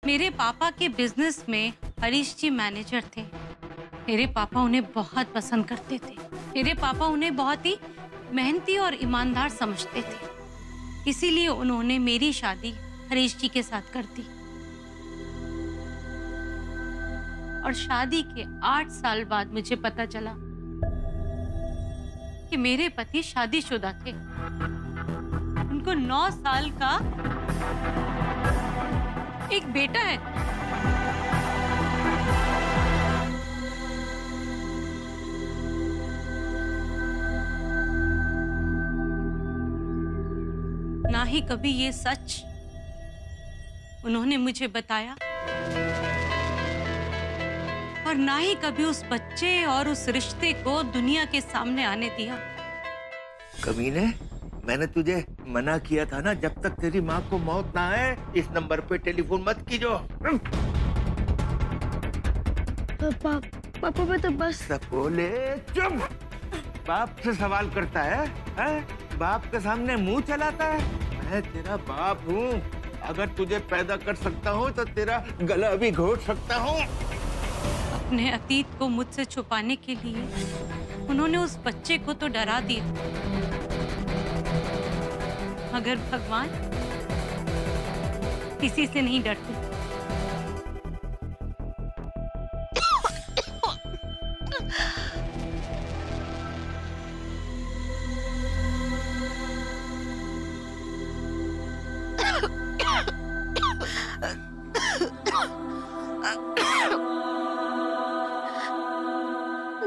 मेरे पापा के बिजनेस में हरीश जी मैनेजर थे। मेरे पापा उन्हें बहुत पसंद करते थे। मेरे पापा उन्हें बहुत ही मेहनती और ईमानदार समझते थे। इसीलिए उन्होंने मेरी शादी हरीश जी के साथ कर दी। और शादी के 8 साल बाद मुझे पता चला कि मेरे पति शादीशुदा थे। उनको 9 साल का एक बेटा है। ना ही कभी ये सच उन्होंने मुझे बताया और ना ही कभी उस बच्चे और उस रिश्ते को दुनिया के सामने आने दिया। कमीने, मैंने तुझे मना किया था ना, जब तक तेरी माँ को मौत ना आए इस नंबर पे टेलीफोन मत कीजो। पापा मैं तो बस बोले चुप। बाप से सवाल करता है? बाप के सामने मुंह चलाता है? मैं तेरा बाप हूँ। अगर तुझे पैदा कर सकता हूँ तो तेरा गला भी घोट सकता हूँ। अपने अतीत को मुझसे छुपाने के लिए उन्होंने उस बच्चे को तो डरा दिया, मगर भगवान किसी से नहीं डरते।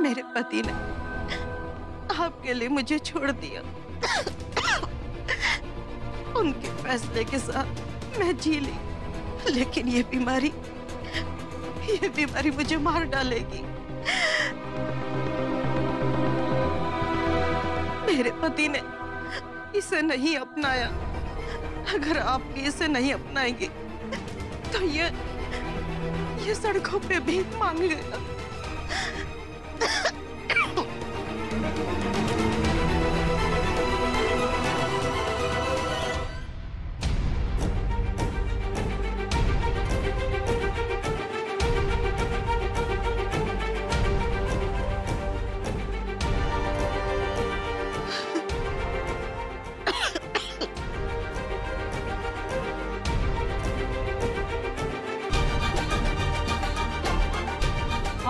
मेरे पति ने आपके लिए मुझे छोड़ दिया। उनके फैसले के साथ मैं जी ली, लेकिन ये बीमारी मुझे मार डालेगी। मेरे पति ने इसे नहीं अपनाया। अगर आप भी इसे नहीं अपनाएंगे तो ये सड़कों पे भीख मांगेगा।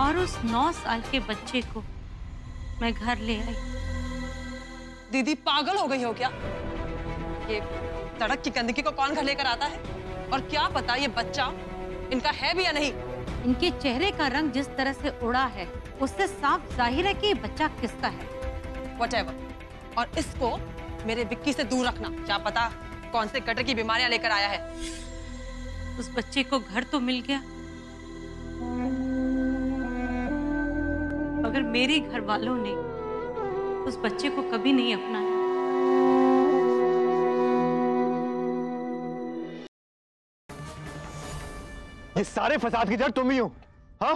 और उस 9 साल के बच्चे को मैं घर ले आई। दीदी पागल हो गई हो क्या? ये सड़क की गंदगी को कौन घर लेकर आता है? और क्या पता ये बच्चा इनका है भी या नहीं? इनके चेहरे का रंग जिस तरह से उड़ा है उससे साफ जाहिर है कि ये बच्चा किसका है। Whatever। और इसको मेरे विक्की से दूर रखना। क्या पता कौन से गटर की बीमारियां लेकर आया है। उस बच्चे को घर तो मिल गया, मगर मेरे घर वालों ने उस बच्चे को कभी नहीं अपनाया। ये सारे फसाद की जड़ तुम ही हो। हाँ?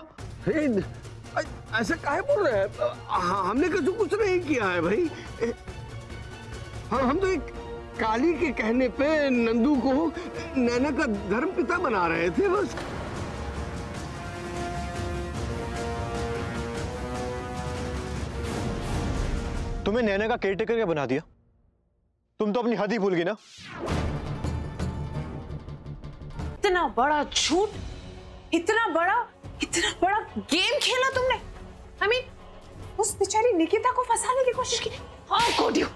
ऐसे काहे बोल रहे हैं? हमने कुछ नहीं किया है भाई। हम तो एक काली के कहने पे नंदू को नैना का धर्म पिता बना रहे थे बस। तुम्हें नैना का केयरटेकर क्या बना दिया? तुम तो अपनी हद ही भूल गई ना। इतना बड़ा झूठ, इतना बड़ा गेम खेला तुमने। I mean, उस बेचारी निकिता को फंसाने की कोशिश की। How could you?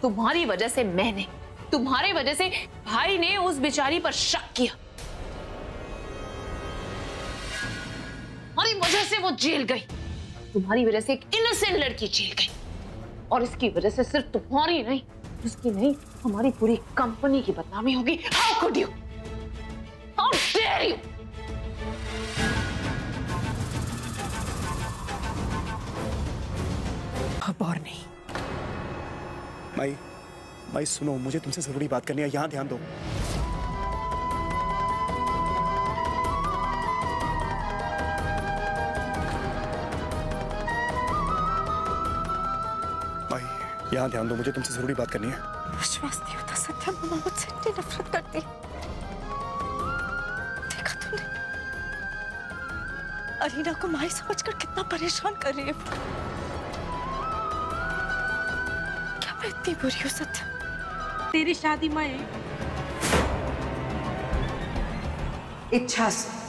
तुम्हारी वजह से मैंने, तुम्हारी वजह से भाई ने उस बेचारी पर शक किया। तुम्हारी वजह से वो जेल गई। तुम्हारी वजह से एक इनोसेंट लड़की जेल गई। और इसकी वजह से सिर्फ तुम्हारी नहीं, उसकी नहीं, हमारी पूरी कंपनी की बदनामी होगी। How could you? How dare you? अब और नहीं। माई सुनो, मुझे तुमसे जरूरी बात करनी है, यहां ध्यान दो। यहाँ ध्यान दो, मुझे तुमसे जरूरी बात करनी है। विश्वास नहीं होता सत्या, मामा मुझसे इतनी नफरत करती। अरीना को माई समझकर कितना परेशान कर रही है। क्या मैं इतनी बुरी हूँ सत्या? तेरी शादी में इच्छा से